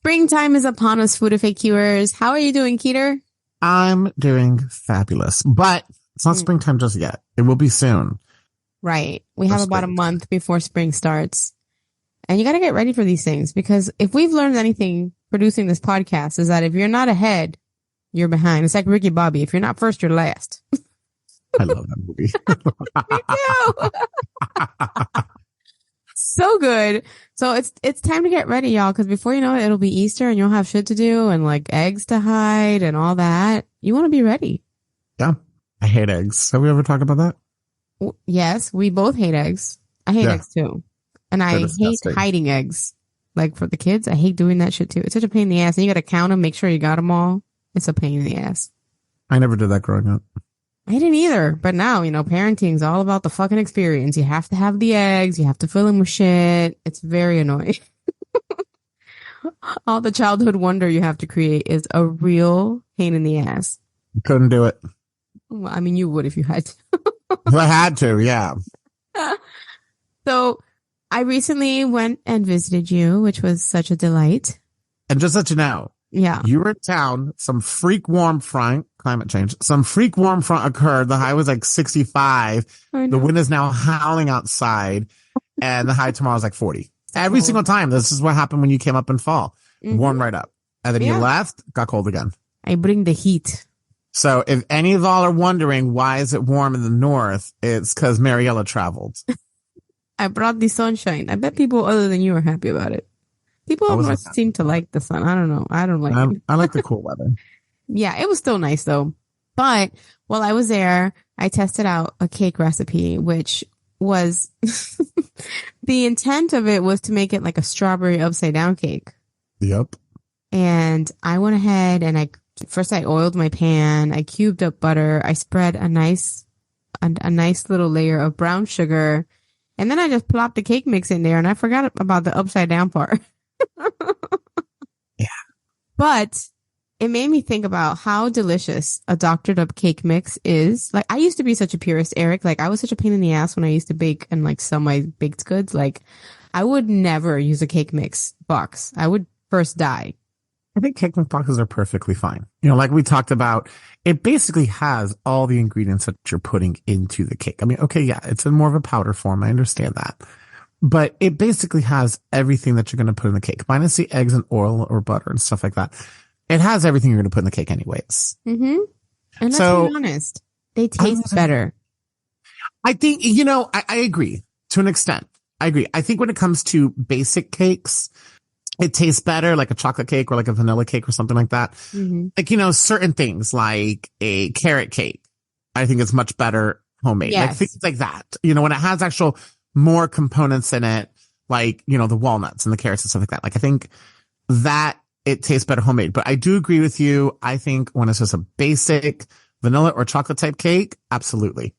Springtime is upon us, food FAQers. How are you doing, Keeter? I'm doing fabulous, but it's not springtime just yet. It will be soon. Right. We have about a month before spring starts. And you got to get ready for these things, because if we've learned anything producing this podcast is that if you're not ahead, you're behind. It's like Ricky Bobby. If you're not first, you're last. I love that movie. Me too. So good. So it's time to get ready, y'all, because before you know it, it'll be Easter and you'll have shit to do and like eggs to hide and all that. You want to be ready. Yeah. I hate eggs. Have we ever talked about that? Yes, we both hate eggs. I hate eggs too. And I hate hiding eggs. Like for the kids, I hate doing that shit too. It's such a pain in the ass. And you got to count them, make sure you got them all. It's a pain in the ass. I never did that growing up. I didn't either. But now, parenting is all about the fucking experience. You have to have the eggs. You have to fill them with shit. It's very annoying. All the childhood wonder you have to create is a real pain in the ass. Couldn't do it. Well, I mean, you would if you had to. If I had to, yeah. So I recently went and visited you, which was such a delight. And just let you know, you were in town, some freak warm front, climate change, some freak warm front occurred. The high was like 65. The wind is now howling outside, and the high tomorrow is like 40. Every single time. This is what happened when you came up in fall. Warm right up. And then you left, got cold again. I bring the heat. So if any of y'all are wondering why is it warm in the north, it's because Mariella traveled. I brought the sunshine. I bet people other than you are happy about it. People up north seem to like the sun. I don't know. I don't like it. I like the cool weather. Yeah, it was still nice though. But while I was there, I tested out a cake recipe, which was the intent of it was to make it like a strawberry upside down cake. Yep. And I went ahead and I oiled my pan. I cubed up butter. I spread a nice little layer of brown sugar. And then I just plopped the cake mix in there, and I forgot about the upside down part. Yeah. But it made me think about how delicious a doctored up cake mix is. Like, I used to be such a purist, Eric. Like, I was such a pain in the ass when I used to bake and like sell my baked goods. Like, I would never use a cake mix box. I would first die. I think cake mix boxes are perfectly fine. Like we talked about, it basically has all the ingredients that you're putting into the cake. I mean, okay, yeah, it's in more of a powder form. I understand that. But it basically has everything that you're going to put in the cake, minus the eggs and oil or butter and stuff like that. It has everything you're going to put in the cake anyways. Mm-hmm. And let's be honest, they taste better. I think, I agree to an extent. I agree. I think when it comes to basic cakes, it tastes better, like a chocolate cake or like a vanilla cake or something like that. Mm-hmm. Like, certain things like a carrot cake, I think it's much better homemade. Yes. Like things like that. When it has actual more components in it, like, the walnuts and the carrots and stuff like that. Like, I think that it tastes better homemade. But I do agree with you. I think when it's just a basic vanilla or chocolate type cake, absolutely.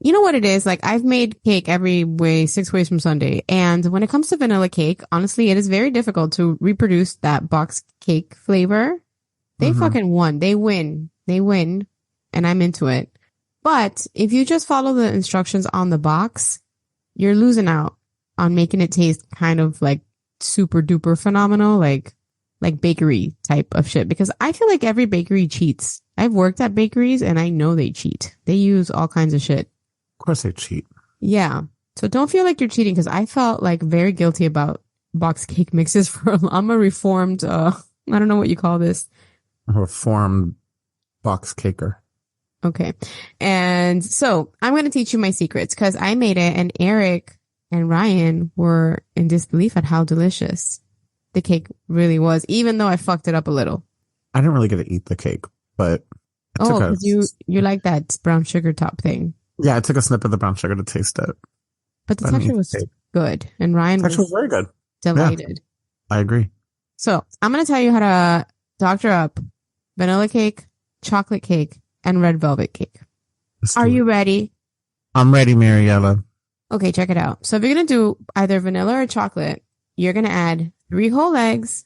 You know what it is? Like, I've made cake every way, 6 ways from Sunday. And when it comes to vanilla cake, honestly, it is very difficult to reproduce that box cake flavor. They fucking won. They win. And I'm into it. But if you just follow the instructions on the box, you're losing out on making it taste kind of like super duper phenomenal, like bakery type of shit. Because I feel like every bakery cheats. I've worked at bakeries and I know they cheat. They use all kinds of shit. Of course they cheat. Yeah. So don't feel like you're cheating, because I felt like very guilty about box cake mixes I'm a reformed, I don't know what you call this. A reformed box caker. Okay. And so I'm going to teach you my secrets, because I made it and Eric and Ryan were in disbelief at how delicious the cake really was, even though I fucked it up a little. I didn't really get to eat the cake, but because you like that brown sugar top thing. Yeah, I took a snip of the brown sugar to taste it. But the texture was good. And Ryan was very good. Delighted. Yeah, I agree. So I'm going to tell you how to doctor up vanilla cake, chocolate cake, and red velvet cake. Are you ready? I'm ready, Mariella. Okay, check it out. So if you're going to do either vanilla or chocolate, you're going to add 3 whole eggs,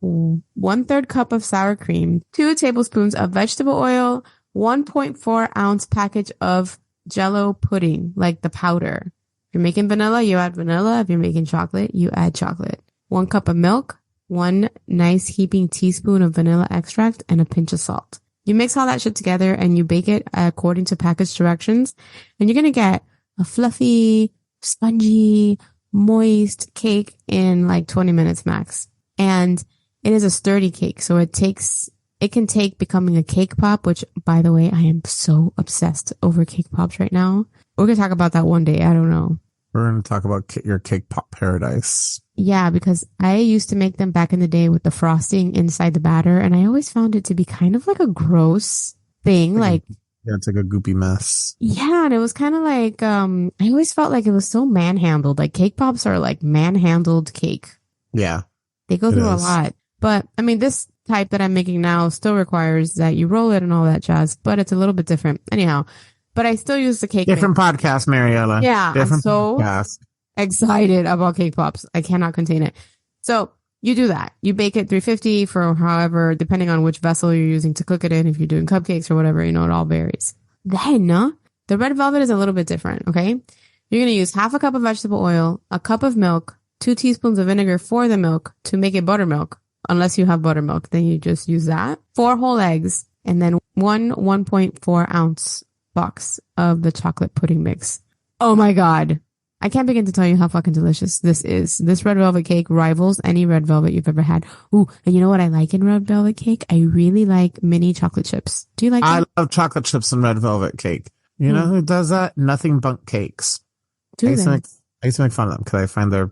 1/3 cup of sour cream, 2 tablespoons of vegetable oil, 1.4 ounce package of Jell-O pudding, like the powder. If you're making vanilla, you add vanilla. If you're making chocolate, you add chocolate. 1 cup of milk, one nice heaping teaspoon of vanilla extract, and a pinch of salt. You mix all that shit together and you bake it according to package directions. And you're going to get a fluffy, spongy, moist cake in like 20 minutes max. And it is a sturdy cake. So it can take becoming a cake pop, which by the way, I am so obsessed over cake pops right now. We're going to talk about that one day. I don't know. We're going to talk about your cake pop paradise. Yeah, because I used to make them back in the day with the frosting inside the batter, and I always found it to be kind of like a gross thing. Yeah, it's like a goopy mess. Yeah, and it was kind of like, I always felt like it was so manhandled. Like cake pops are like manhandled cake. Yeah. They go through a lot. But I mean, this type that I'm making now still requires that you roll it and all that jazz, but it's a little bit different. Anyhow, but I still use the cake. Different podcast, Mariella. Yeah. Different I'm so excited about cake pops. I cannot contain it. So you do that. You bake it 350 for however, depending on which vessel you're using to cook it in. If you're doing cupcakes or whatever, it all varies. Then the red velvet is a little bit different. Okay. You're going to use half a cup of vegetable oil, a cup of milk, 2 teaspoons of vinegar for the milk to make it buttermilk. Unless you have buttermilk, then you just use that. 4 whole eggs, and then 1.4 ounce box of the chocolate pudding mix. Oh my God. I can't begin to tell you how fucking delicious this is. This red velvet cake rivals any red velvet you've ever had. Ooh, and you know what I like in red velvet cake? I really like mini chocolate chips. Do you like them? I love chocolate chips in red velvet cake. You know who does that? Nothing Bunk Cakes. I used to make fun of them because I find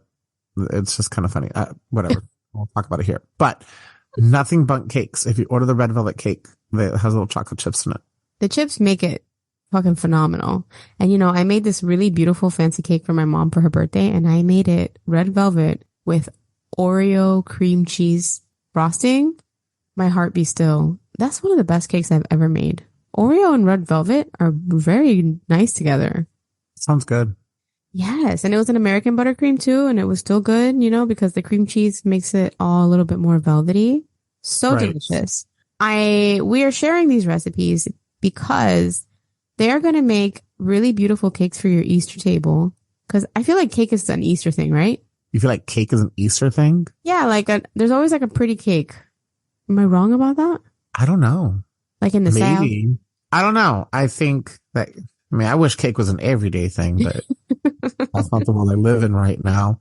it's just kind of funny. Whatever. We'll talk about it here. But Nothing Bunk Cakes. If you order the red velvet cake, it has little chocolate chips in it. The chips make it fucking phenomenal. And I made this really beautiful fancy cake for my mom for her birthday, and I made it red velvet with Oreo cream cheese frosting. My heart be still. That's one of the best cakes I've ever made. Oreo and red velvet are very nice together. Sounds good. Yes, and it was an American buttercream too, and it was still good, because the cream cheese makes it all a little bit more velvety. So delicious. We are sharing these recipes because they're going to make really beautiful cakes for your Easter table. Because I feel like cake is an Easter thing, right? You feel like cake is an Easter thing? Yeah, there's always a pretty cake. Am I wrong about that? I don't know. Like in the South? Maybe. I don't know. I think that, I wish cake was an everyday thing, but that's not the world I live in right now.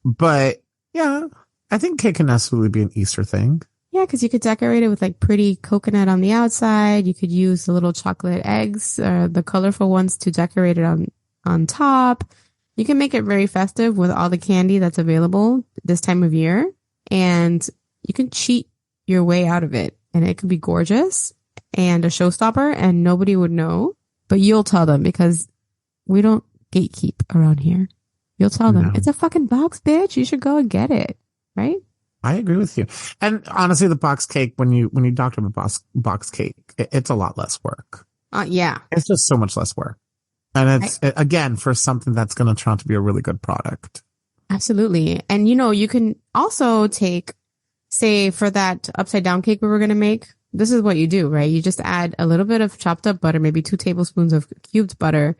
But yeah, I think cake can absolutely be an Easter thing. Yeah, because you could decorate it with pretty coconut on the outside. You could use the little chocolate eggs, the colorful ones, to decorate it on top. You can make it very festive with all the candy that's available this time of year. And you can cheat your way out of it. And it could be gorgeous and a showstopper, and nobody would know. But you'll tell them, because we don't gatekeep around here. You'll tell them, it's a fucking box, bitch. You should go and get it. Right? I agree with you. And honestly, the box cake, when you doctor a box cake, it's a lot less work. Yeah. It's just so much less work. And again, for something that's going to turn out to be a really good product. Absolutely. And you can also take, say, for that upside down cake we were going to make, this is what you do, right? You just add a little bit of chopped up butter, maybe 2 tablespoons of cubed butter,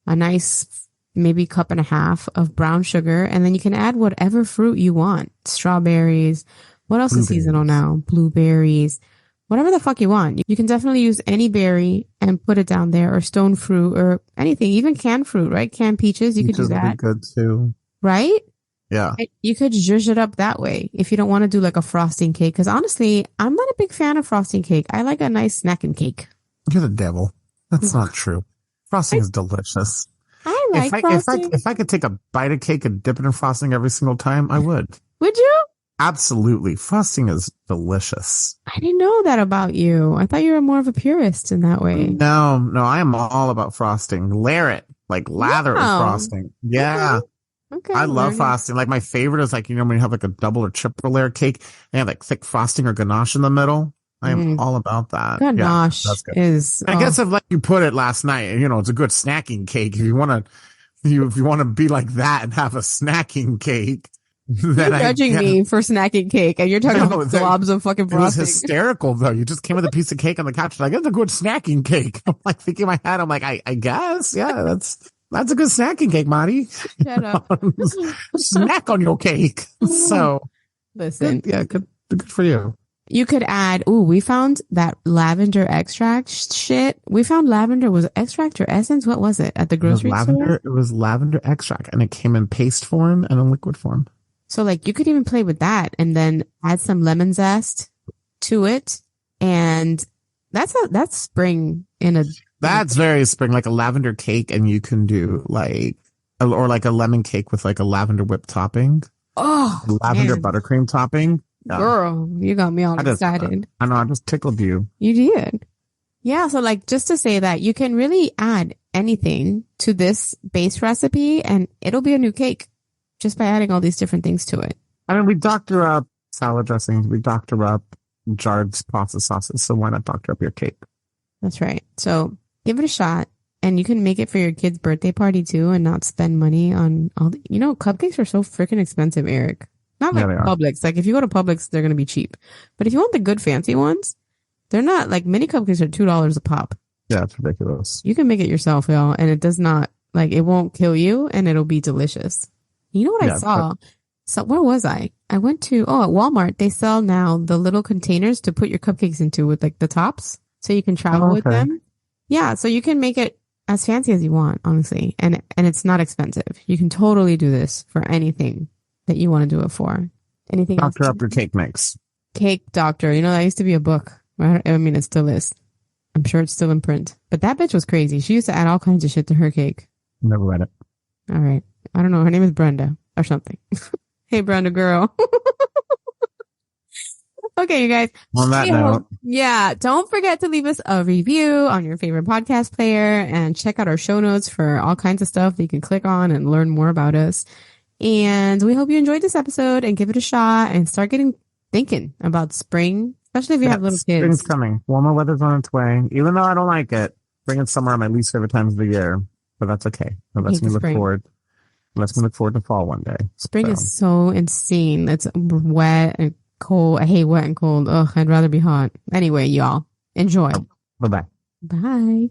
a nice maybe 1.5 cups of brown sugar, and then you can add whatever fruit you want. Strawberries. What else is seasonal now? Blueberries. Whatever the fuck you want. You can definitely use any berry and put it down there, or stone fruit, or anything, even canned fruit, right? Canned peaches. You could do that. Good too. Right? Yeah. You could zhuzh it up that way if you don't want to do a frosting cake. Because honestly, I'm not a big fan of frosting cake. I like a nice snacking cake. You're the devil. That's not true. Frosting is delicious. I like frosting. If I could take a bite of cake and dip it in frosting every single time, I would. Would you? Absolutely. Frosting is delicious. I didn't know that about you. I thought you were more of a purist in that way. No, I am all about frosting. Layer it, lather is frosting. Yeah. Okay. I love frosting. My favorite is when you have a double or triple layer cake and have thick frosting or ganache in the middle. I am all about that. Ganache is. I guess if you put it last night, it's a good snacking cake. If you want to be like that and have a snacking cake, then you're judging me for snacking cake, and you're talking about globs of fucking frosting. It was hysterical though. You just came with a piece of cake on the couch, it's a good snacking cake. I'm thinking in my head, I'm I guess, yeah, that's a good snacking cake, Marty. Shut up. Snack on your cake. So Listen, Good. Yeah, good for you. you could add, ooh, we found that lavender extract shit. We found lavender was extract or essence. What was it at the grocery store? It was lavender extract and it came in paste form and in liquid form. So like you could even play with that and then add some lemon zest to it. And that's spring in a, That's very spring, like a lavender cake, and you can do like, or like a lemon cake with like a lavender whipped topping, oh, lavender man. buttercream topping. Yeah. Girl, you got me all excited. I know, I just tickled you. You did. Yeah. So like just to say that you can really add anything to this base recipe and it'll be a new cake just by adding all these different things to it. I mean, we doctor up salad dressings, we doctor up jarred pasta sauces, so why not doctor up your cake? That's right. So give it a shot and you can make it for your kid's birthday party too and not spend money on all the, cupcakes are so freaking expensive, Eric. Not like Publix. Like if you go to Publix, they're going to be cheap. But if you want the good fancy ones, they're not like mini cupcakes are $2 a pop. Yeah, it's ridiculous. You can make it yourself, y'all. And it does not like, it won't kill you and it'll be delicious. You know what I saw? So where was I? I went to, at Walmart. They sell now the little containers to put your cupcakes into with like the tops so you can travel with them. Yeah. So you can make it as fancy as you want, honestly. And it's not expensive. You can totally do this for anything that you want to do it for. Anything else? Doctor up your cake mix. Cake Doctor. That used to be a book. I mean, it still is. I'm sure it's still in print. But that bitch was crazy. She used to add all kinds of shit to her cake. Never read it. All right. I don't know. Her name is Brenda or something. Hey, Brenda girl. Okay, you guys. On that note. Yeah. Don't forget to leave us a review on your favorite podcast player and check out our show notes for all kinds of stuff that you can click on and learn more about us. And we hope you enjoyed this episode and give it a shot and start thinking about spring, especially if you have little kids. Spring's coming. Warmer weather's on its way. Even though I don't like it, spring summer are my least favorite times of the year, but that's okay. It lets me look forward. Let's look forward to fall one day. Spring is so insane. It's wet and cold. I hate wet and cold. Ugh, I'd rather be hot. Anyway, y'all, enjoy. Bye-bye. Bye.